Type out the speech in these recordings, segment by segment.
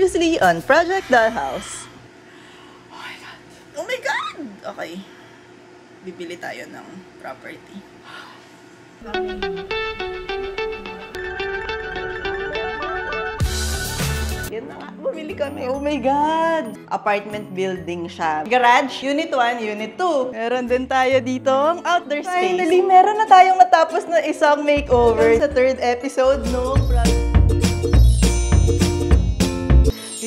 previously on Project Dollhouse. Oh my God! Oh my God! Okay. Bibili tayo ng property. Yan na nga, bumili kami. Oh my God! Apartment building siya. Garage, Unit 1, Unit 2. Meron din tayo dito ang outdoor space. Finally, meron na tayong natapos na isang makeover sa 3rd episode, no?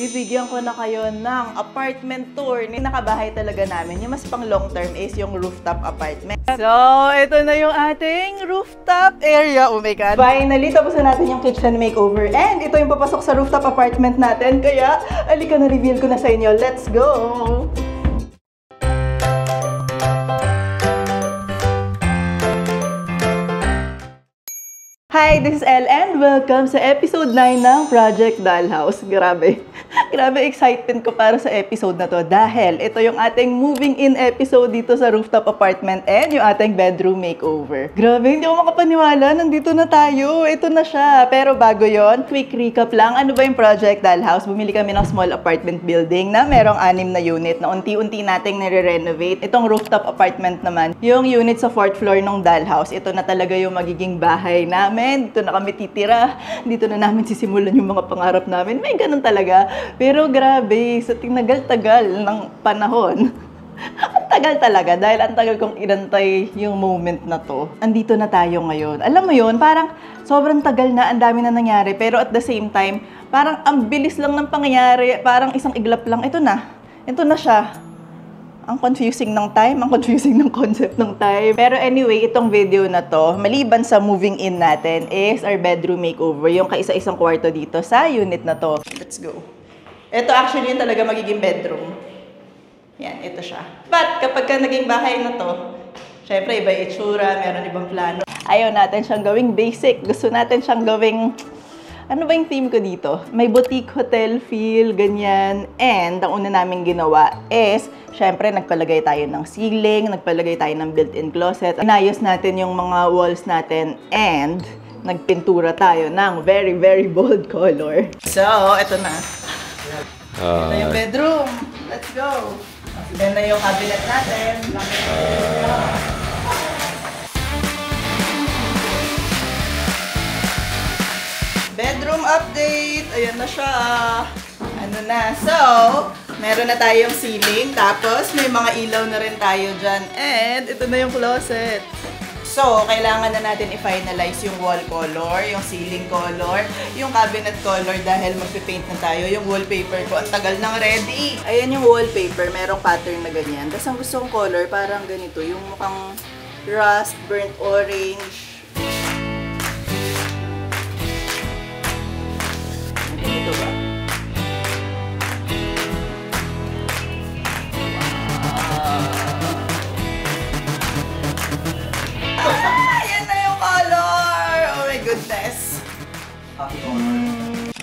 Bibigyan ko na kayo ng apartment tour. Nakabahay talaga namin. Yung mas pang long term is yung rooftop apartment. So, ito na yung ating rooftop area. Oh my God. Finally, tapos na natin yung kitchen makeover. And ito yung papasok sa rooftop apartment natin. Kaya, alika na reveal ko na sa inyo. Let's go! Hi, this is Elle and welcome sa episode 9 ng Project Dollhouse. Grabe. Grabe excitement ko para sa episode na to dahil ito yung ating moving in episode dito sa rooftop apartment and yung ating bedroom makeover. Grabe, hindi ako makapaniwala. Nandito na tayo. Ito na siya. Pero bago yon, quick recap lang. Ano ba yung Project Dollhouse? Bumili kami ng small apartment building na merong 6 na unit na unti-unti nating nire-renovate. Itong rooftop apartment naman, yung unit sa 4th floor ng Dollhouse. Ito na talaga yung magiging bahay namin. Dito na kami titira. Dito na namin sisimulan yung mga pangarap namin. May ganun talaga. Pero grabe, sa tinagal-tagal ng panahon, ang tagal talaga dahil ang tagal kong inantay yung moment na to. Andito na tayo ngayon. Alam mo yun, parang sobrang tagal na, ang dami na nangyari. Pero at the same time, parang ang bilis lang ng pangyayari. Parang isang iglap lang, ito na. Ito na siya. Ang confusing ng time, ang confusing ng concept ng time. Pero anyway, itong video na to, maliban sa moving in natin, is our bedroom makeover. Yung kaisa-isang kwarto dito sa unit na to. Let's go. Ito actually yung talaga magiging bedroom. Yan, ito siya. But kapag ka naging bahay na to, syempre iba yung itsura, meron ibang plano. Ayaw natin siyang gawing basic. Gusto natin siyang gawing... Ano ba yung theme ko dito? May boutique hotel feel, ganyan. And ang una namin ginawa is, syempre nagpalagay tayo ng ceiling, nagpalagay tayo ng built-in closet. Inayos natin yung mga walls natin and nagpintura tayo ng very, very bold color. So, ito na. Ito yung bedroom. Let's go. Then na yung cabinet natin. Bedroom update. Ayan na siya. Ano na. So, meron na tayong ceiling. Tapos, may mga ilaw na rin tayo dyan. And, ito na yung closet. So, kailangan na natin i-finalize yung wall color, yung ceiling color, yung cabinet color dahil magpipaint na tayo. Yung wallpaper ko, ang tagal nang ready. Ayan yung wallpaper, merong pattern na ganyan. Tapos ang gusto kong color, parang ganito, yung mukhang rust, burnt orange. Ganito ba?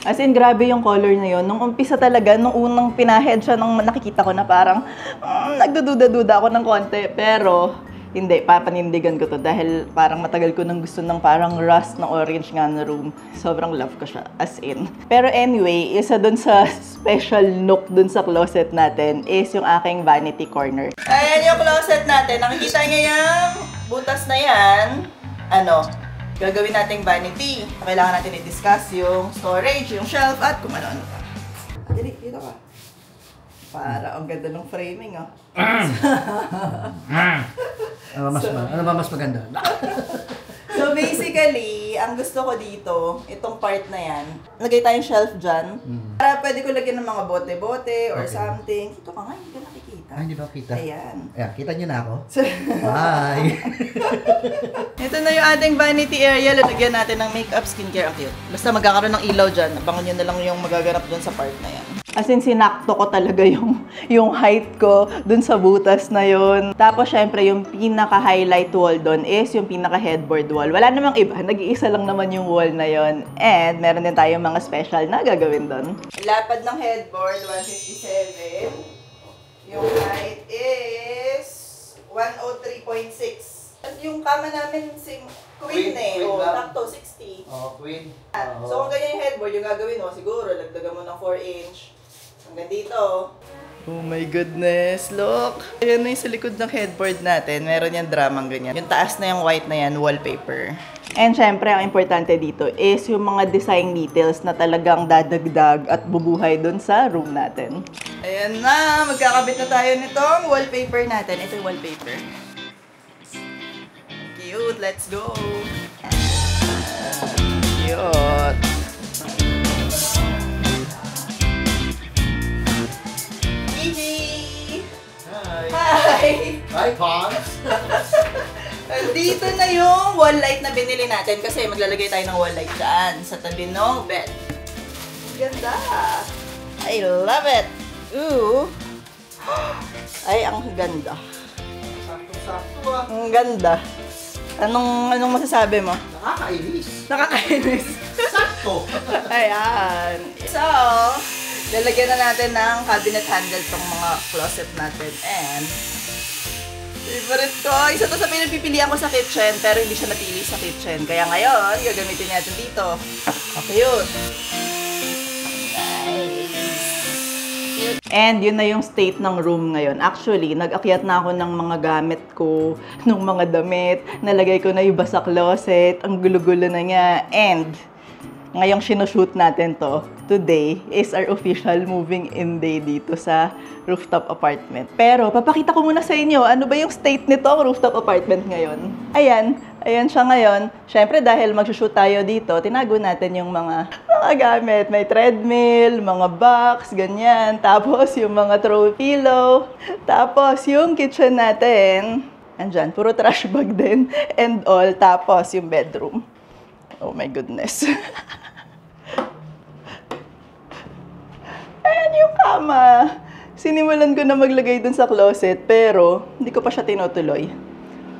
As in, grabe yung color na yun. Nung umpisa talaga, nung unang pinahead siya, nung nakikita ko na parang nagdududa-duda ako ng konti. Pero, hindi, papanindigan ko to dahil parang matagal ko nang gusto ng parang rust na orange nga na room. Sobrang love ko siya, as in. Pero anyway, isa dun sa special nook dun sa closet natin is yung aking vanity corner. Ayan yung closet natin. Nakikita niyo yung butas na yan. Ano? Gagawin nating vanity. Kailangan natin i-discuss yung storage, yung shelf, at kung ano-ano pa. Dali, dito ka. Para, ang ganda ng framing, oh. Ano ba mas maganda? So basically, ang gusto ko dito, itong part na yan, lagay tayong shelf dyan. Para pwede ko lagyan ng mga bote-bote or something. Ito ka nga, hindi ka nakikita. Ay, hindi ba kita? Ayan. Ayan, kita nyo na ako. Bye! Ito na yung ating vanity area. Lalagyan natin ng makeup, skincare. Ang cute. Basta magkakaroon ng ilaw dyan. Abangan nyo na lang yung magaganap dun sa part na yan. As in, sinakto ko talaga yung height ko dun sa butas na yun. Tapos, syempre, yung pinaka-highlight wall dun is yung pinaka-headboard wall. Wala namang iba. Nag-iisa lang naman yung wall na yun. And, meron din tayong mga special na gagawin dun. Lapad ng headboard, 157. Yung height is 103.6. At yung kama namin, queen eh. Queen O, lang. takto, 60. Queen. So kung ganyan yung headboard, yung gagawin mo, siguro, lagdagan mo ng 4 inch. Hanggang dito. Oh my goodness, look! Ayan na yung sa likod ng headboard natin. Meron yung dramang ganyan. Yung taas na yung white na yan, wallpaper. And syempre, ang importante dito is yung mga design details na talagang dadagdag at bubuhay dun sa room natin. Ayan na! Magkakabit na tayo nitong wallpaper natin. Ito yung wallpaper. Cute! Let's go! Cute! Gigi! Hi! Hi, Pops! Dito na yung wall light na binili natin kasi maglalagay tayo ng wall light dyan sa tabi ng bed. Ganda! I love it! Ooh! Ay, ang ganda. Sakto-sakto ah. Ang ganda. Anong masasabi mo? Nakakainis. Nakakainis. Sakto. Ayan. So, lalagyan na natin ng cabinet handle tong mga closet natin. And, favorite ko. Isa to sa pinagpipilian ko sa kitchen, pero hindi siya napili sa kitchen. Kaya ngayon, gagamitin natin dito. Okay yun. Nice. And yun na yung state ng room ngayon. Actually, nag-akyat na ako ng mga gamit ko, ng mga damit. Nalagay ko na iba sa closet. Ang gulo-gulo na niya. And, ngayong sinushoot natin to, today is our official moving in day dito sa rooftop apartment. Pero, papakita ko muna sa inyo, ano ba yung state nitong rooftop apartment ngayon? Ayan, ayan siya ngayon. Siyempre, dahil magsushoot tayo dito, tinago natin yung mga gamit. May treadmill, mga box, ganyan. Tapos, yung mga throw pillow. Tapos, yung kitchen natin, andyan, puro trash bag din. And all. Tapos, yung bedroom. Oh my goodness. Ayan yung kama. Sinimulan ko na maglagay dun sa closet, pero hindi ko pa siya tinutuloy.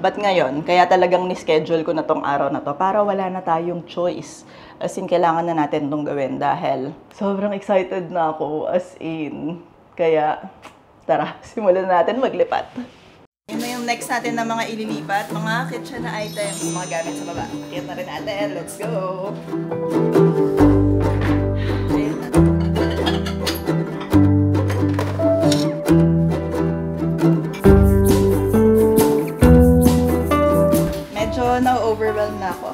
But ngayon, kaya talagang ni-schedule ko na tong araw na to para wala na tayong choice. As in, kailangan na natin itong gawin dahil sobrang excited na ako. As in, kaya tara, simulan natin maglipat. Yun na yung next natin na mga ililipat, mga kitchen na items, mga gamit sa baba. Akit na rin natin. Let's go! Ayun na. Medyo na-overwhelm na ako.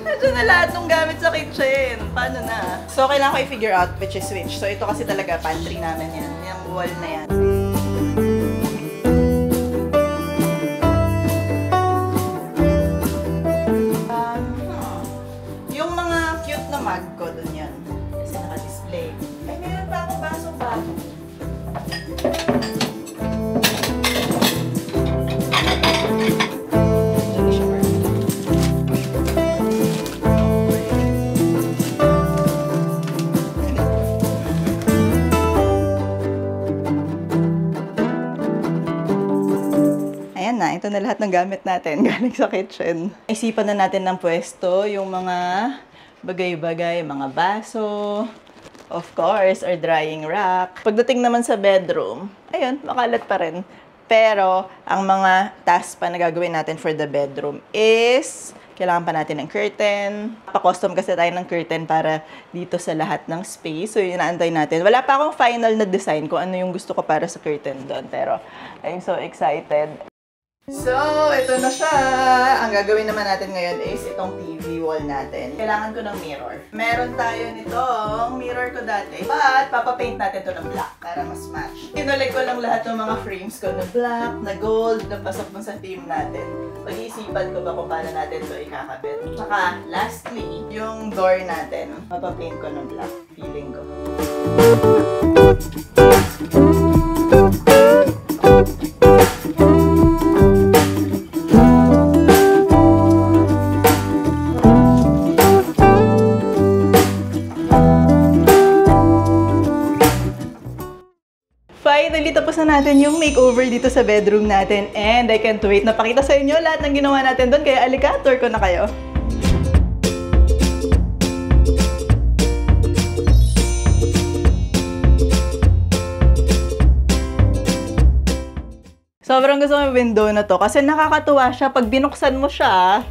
Medyo na lahat ng gamit sa kitchen. Paano na? So, kailangan ko i-figure out which is which. So, ito kasi talaga pantry namin yan. Yung wall na yan. Mug ko dun yan. Kasi naka-display. Ay, meron pa akong baso-baso. Hindi siya perfect. Ayan na, ito na lahat ng gamit natin galing sa kitchen. Isipan na natin ng pwesto yung mga bagay-bagay, mga baso, of course, our drying rack. Pagdating naman sa bedroom, ayun, makalat pa rin. Pero, ang mga tasks pa na gagawin natin for the bedroom is, kailangan pa natin ng curtain. Pa-custom kasi tayo ng curtain para dito sa lahat ng space. So, yun naantay natin. Wala pa akong final na design kung ano yung gusto ko para sa curtain doon. Pero, I'm so excited. So, ito na siya. Ang gagawin naman natin ngayon is itong TV wall natin. Kailangan ko ng mirror. Meron tayo nitong mirror ko dati. But, papapaint natin ito ng black para mas match. Kinulik ko lang lahat ng mga frames ko na black, na gold, na pasok mo sa theme natin. Pag-iisipan ko ba kung paano natin ito ikakabit. Tsaka, lastly, yung door natin. Papapaint ko ng black. Feeling ko. Finally, tapos na natin yung makeover dito sa bedroom natin. And I can't wait na pakita sa inyo lahat ng ginawa natin doon. Kaya alika, tour ko na kayo. So, Sobrang gusto ko yung window na to kasi nakakatuwa siya pag binuksan mo siya.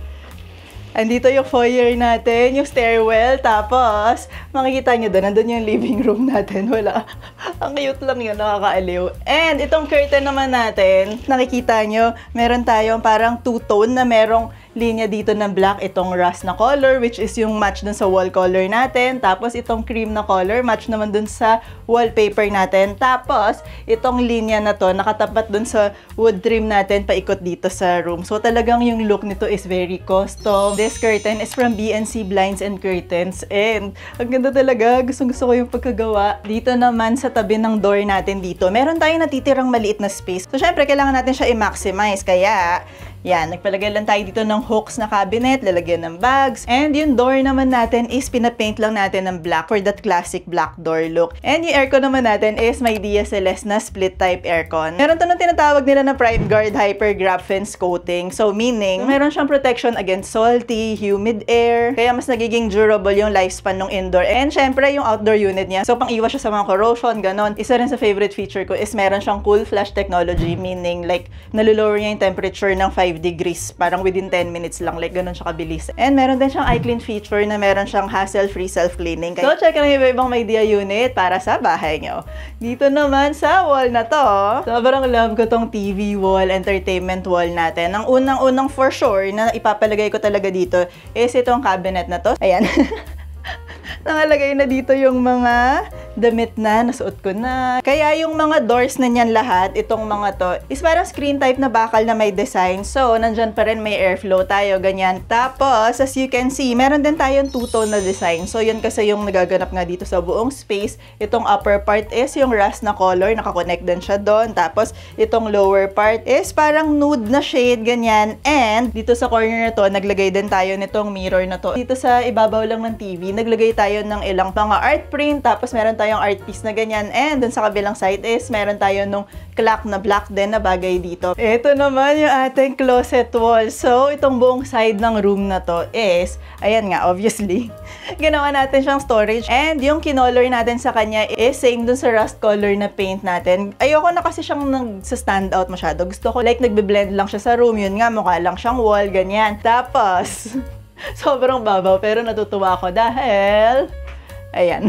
Andito yung foyer natin, yung stairwell, tapos makikita nyo doon, nandun yung living room natin. Wala. Ang cute lang yun, nakakaaliw. And itong curtain naman natin, nakikita nyo, meron tayong parang two-tone na merong linya dito ng black, itong rust na color, which is yung match dun sa wall color natin. Tapos itong cream na color, match naman dun sa wallpaper natin. Tapos itong linya na to, nakatapat dun sa wood trim natin, paikot dito sa room. So talagang yung look nito is very custom. This curtain is from BNC Blinds and Curtains. And ang ganda talaga, gustong-gusto ko yung pagkagawa. Dito naman sa tabi ng door natin dito, meron tayong natitirang maliit na space. So syempre, kailangan natin siya i-maximize. Kaya yan, nagpalagay lang tayo dito ng hooks na cabinet, lalagyan ng bags. And yung door naman natin is pinapaint lang natin ng black for that classic black door look. And yung aircon naman natin is may Dia Celeste na split type aircon. Meron to nung tinatawag nila na Prime Guard Hyper Grab Fence Coating. So meaning, meron siyang protection against salty, humid air. Kaya mas nagiging durable yung lifespan ng indoor. And syempre, yung outdoor unit niya. So pang iwas siya sa mga corrosion, ganon. Isa rin sa favorite feature ko is meron siyang cool flash technology. Meaning, like, nalulower niya yung temperature ng 5 degrees. Parang within 10 minutes lang. Like, ganun siya kabilis. And meron din siyang iClean feature na meron siyang hassle-free self-cleaning. So, check lang yung iba-ibang may Dia unit para sa bahay nyo. Dito naman sa wall na to, sobrang love ko tong TV wall, entertainment wall natin. Ang unang-unang for sure na ipapalagay ko talaga dito is itong cabinet na to. Ayan. Nakalagay na dito yung mga damit na nasuot ko na. Kaya yung mga doors na niyan lahat, itong mga to, is parang screen type na bakal na may design. So, nandyan pa rin may airflow tayo, ganyan. Tapos, as you can see, meron din tayong two-tone na design. So, yun kasi yung nagaganap nga dito sa buong space. Itong upper part is yung rust na color, nakakonect din siya doon. Tapos, itong lower part is parang nude na shade, ganyan. And, dito sa corner na to, naglagay din tayo nitong mirror na to. Dito sa ibabaw lang ng TV, naglagay tayo ng ilang mga art print, tapos meron tayong art piece na ganyan, and dun sa kabilang side is meron tayo nung clock na black din na bagay dito. Ito naman yung ating closet wall. So, itong buong side ng room na to is, ayan nga, obviously, ginawa natin siyang storage, and yung kinolor natin sa kanya is same dun sa rust color na paint natin. Ayoko na kasi siyang nag-stand out masyado. Gusto ko like nagbe-blend lang siya sa room, yun nga, mukha lang siyang wall, ganyan. Tapos, sobrang babaw, pero natutuwa ako dahil, ayan.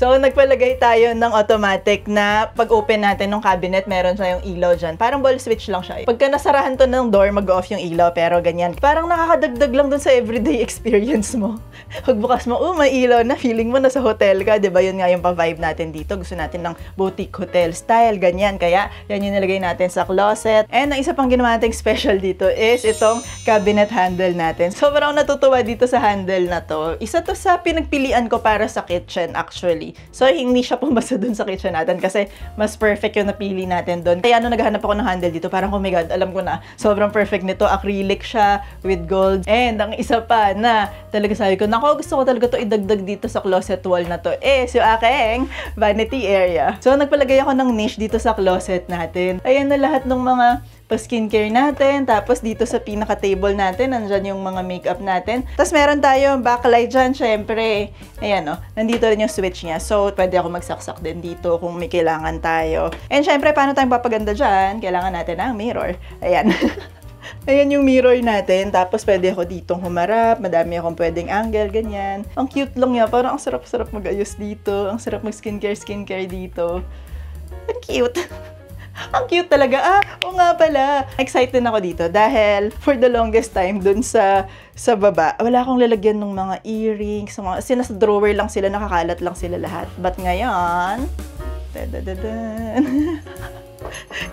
So, nagpalagay tayo ng automatic na pag-open natin ng cabinet, meron siya yung ilaw dyan. Parang ball switch lang siya. Pagka nasarahan to ng door, mag-off yung ilaw, pero ganyan. Parang nakakadagdag lang dun sa everyday experience mo. Pagbukas mo, may ilaw na, feeling mo nasa hotel ka, diba? Yun nga yung pa-vibe natin dito. Gusto natin ng boutique hotel style, ganyan. Kaya, yan yung nilagay natin sa closet. And ang isa pang ginawa nating special dito is itong cabinet handle natin. Sobrang natutuwa dito sa handle na to. Isa to sa pinagpilian ko para sa kitchen, actually. So, hindi siya pumasa dun sa kitchen natin kasi mas perfect yung napili natin dun. Kaya naghahanap ako ng handle dito, parang, oh my God, alam ko na, sobrang perfect nito. Acrylic siya with gold. And ang isa pa na talaga sabi ko, nako, gusto ko talaga to idagdag dito sa closet wall na to is yung aking vanity area. So, nagpalagay ako ng niche dito sa closet natin. Ayan na lahat ng mga pa-skincare natin. Tapos dito sa pinaka-table natin, nandyan yung mga makeup natin. Tapos meron tayong backlight dyan, syempre. Ayan, nandito rin yung switch niya. So, pwede ako magsaksak din dito kung may kailangan tayo. And syempre, paano tayong papaganda dyan? Kailangan natin ng mirror. Ayan. Ayan yung mirror natin. Tapos pwede ako ditong humarap. Madami akong pwedeng angle, ganyan. Ang cute lang niya. Parang ang sarap-sarap mag-ayos dito. Ang sarap mag-skincare dito. Ang cute. Ang cute talaga. Oo nga pala. Excited ako dito dahil for the longest time dun sa baba, wala akong lalagyan ng mga earrings. Sa drawer lang sila, nakakalat lang sila lahat. But ngayon,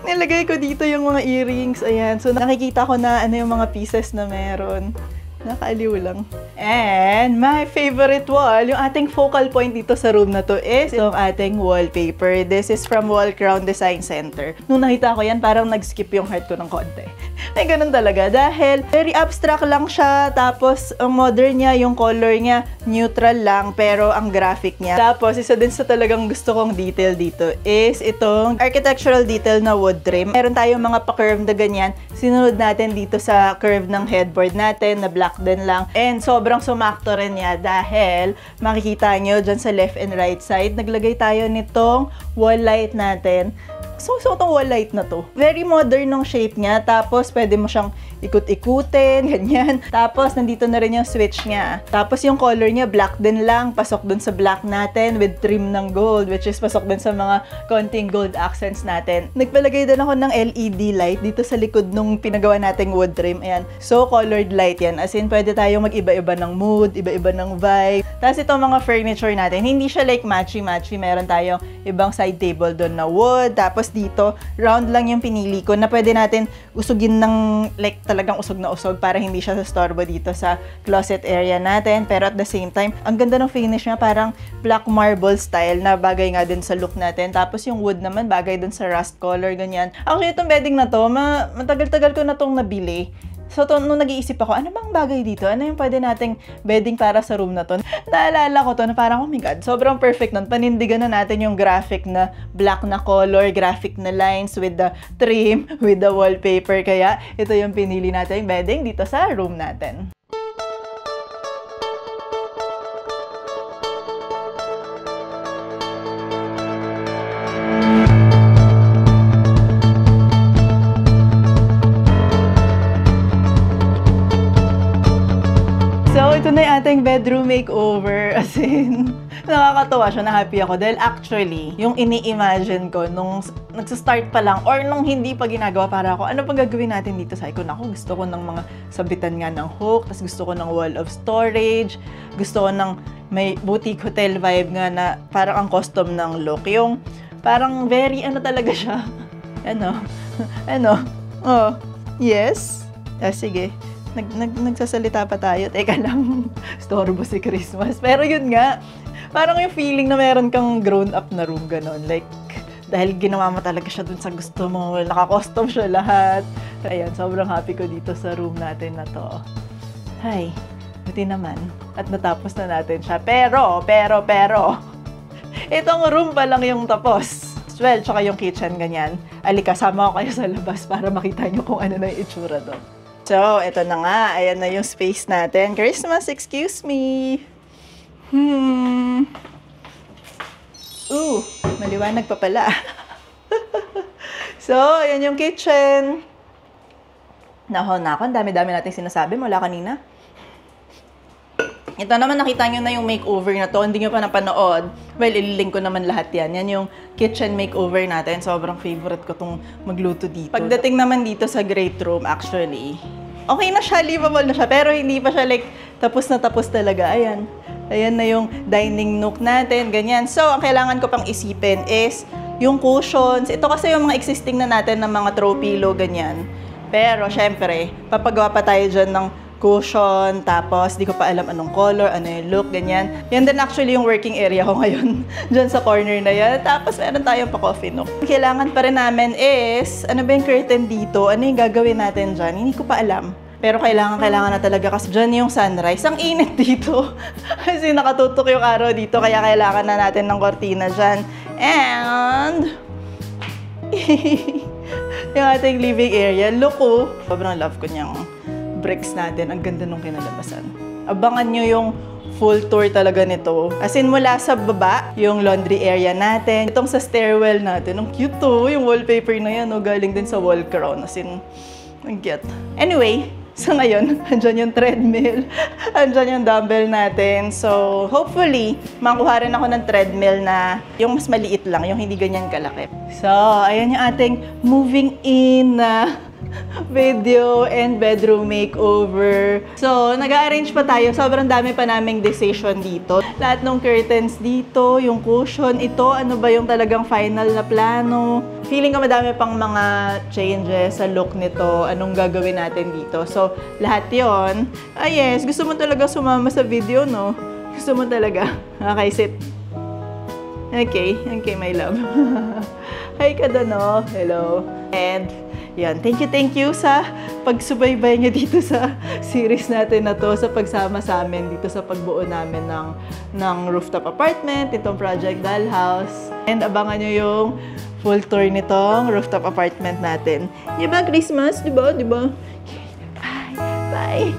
nilagay ko dito yung mga earrings. Ayan. So, nakikita ko na ano yung mga pieces na meron. Nakaaliw lang. And my favorite wall, yung ating focal point dito sa room na to is yung ating wallpaper. This is from Wall Crown Design Center. Nung nakita ko yan, parang nag-skip yung heart ko ng konti. Ay, ganun talaga. Dahil very abstract lang siya. Tapos, ang modern niya, yung color niya, neutral lang. Pero ang graphic niya. Tapos, isa din sa talagang gusto kong detail dito is itong architectural detail na wood trim. Meron tayong mga pa-curve na ganyan. Sinunod natin dito sa curve ng headboard natin na black din lang. And sobrang sumakto rin niya dahil makikita nyo dyan sa left and right side, naglagay tayo nitong wall light natin. So itong wall light na to. Very modern ng shape niya. Tapos, pwede mo siyang ikut-ikutin, ganyan. Tapos, nandito na rin yung switch niya. Tapos, yung color niya, black din lang. Pasok dun sa black natin with trim ng gold, which is pasok dun sa mga konting gold accents natin. Nagpalagay din ako ng LED light dito sa likod nung pinagawa nating wood trim. Ayan. So, colored light yan. As in, pwede tayong mag-iba-iba ng mood, iba-iba ng vibe. Tapos, itong mga furniture natin, hindi siya like matchy-matchy. Meron tayong ibang side table doon na wood. Tapos, dito, round lang yung pinili ko na pwede natin usugin ng like talagang usog na usog para hindi siya sastorbo dito sa closet area natin. Pero at the same time, ang ganda ng finish niya, parang black marble style na bagay nga din sa look natin. Tapos yung wood naman, bagay dun sa rust color, ganyan. Actually, itong bedding na to, matagal-tagal ko na tong nabili. So, nung nag-iisip ako, ano bang bagay dito? Ano yung pwede nating bedding para sa room na to? Naalala ko to na parang, oh my God, sobrang perfect nun. Panindigan na natin yung graphic na black na color, graphic na lines with the trim, with the wallpaper. Kaya, ito yung pinili natin bedding dito sa room natin. So, ito na yung ating bedroom makeover. As in, nakakatawa siya, na-happy ako. Dahil actually, yung ini-imagine ko nung nagsastart pa lang or nung hindi pa ginagawa para ako, ano pang gagawin natin dito? Sabi ko, naku, gusto ko ng mga sabitan nga ng hook, tapos gusto ko ng wall of storage, gusto ko ng may boutique hotel vibe nga na parang ang custom ng look. Yung parang very ano talaga siya. Oh, yes? Sige. Nagsasalita pa tayo. Teka lang, storbo si Christmas. Pero yun nga, parang yung feeling na meron kang grown-up na room, ganon. Like, dahil ginawa mo talaga siya dun sa gusto mo, naka-custom siya lahat. Ayan, sobrang happy ko dito sa room natin na to. Hay, buti naman. At natapos na natin siya. Pero, itong room pa lang yung tapos. Well, tsaka yung kitchen, ganyan. Alika, sama ko kayo sa labas para makita nyo kung ano na yung itsura doon. So, ito na nga. Ayan na yung space natin. Christmas, excuse me. Maliwanag pa pala. So, ayan yung kitchen. Nako, ang dami-dami natin sinasabi mula kanina. Ito naman, nakita nyo na yung makeover na to. Hindi nyo pa napanood. Well, ililink ko naman lahat yan. Yan yung kitchen makeover natin. Sobrang favorite ko tong magluto dito. Pagdating naman dito sa great room, actually, okay na siya, livable na siya. Pero hindi pa siya like, tapos na tapos talaga. Ayan. Ayan na yung dining nook natin. Ganyan. So, ang kailangan ko pang isipin is yung cushions. Ito kasi yung mga existing na natin ng mga throw pillow, ganyan. Pero, syempre, papagawa pa tayo dyan ng cushion, tapos di ko pa alam anong color, ano yung look, ganyan. Yan din actually yung working area ko ngayon, dyan sa corner na yan. Tapos meron tayong pa-coffee nook. Kailangan pa rin namin is, ano ba yung curtain dito? Ano yung gagawin natin dyan? Hindi ko pa alam. Pero kailangan na talaga kasi dyan yung sunrise. Ang init dito. Kasi nakatutok yung araw dito, kaya kailangan na natin ng kortina dyan. And yung ating living area, look oh. Sobrang love ko niyang bricks natin. Ang ganda nung kinalabasan. Abangan nyo yung full tour talaga nito. As in, mula sa baba, yung laundry area natin. Itong sa stairwell natin. Ang cute to. Yung wallpaper na yan, no? Galing din sa wall crown. As in, ang cute. Anyway, so ngayon, andyan yung treadmill. Andyan yung dumbbell natin. So, hopefully, makuha rin ako ng treadmill na yung mas maliit lang, yung hindi ganyan kalaki. So, ayan yung ating moving in na video and bedroom makeover. So, nag-arrange pa tayo. Sobrang dami pa naming decision dito. Lahat ng curtains dito, yung cushion, ito, ano ba yung talagang final na plano. Feeling ko madami pang mga changes sa look nito. Anong gagawin natin dito. So, lahat yon. Yes, gusto mo talaga sumama sa video, no? Gusto mo talaga. Okay, sit. Okay, my love. Hi ka doon, no? Hello. And yan, thank you sa pagsubaybay niyo dito sa series natin na to, sa pagsama sa amin dito sa pagbuo namin ng rooftop apartment, itong Project Dollhouse. And abangan niyo yung full tour nitong rooftop apartment natin. Diba, Christmas? Diba? Bye! Bye!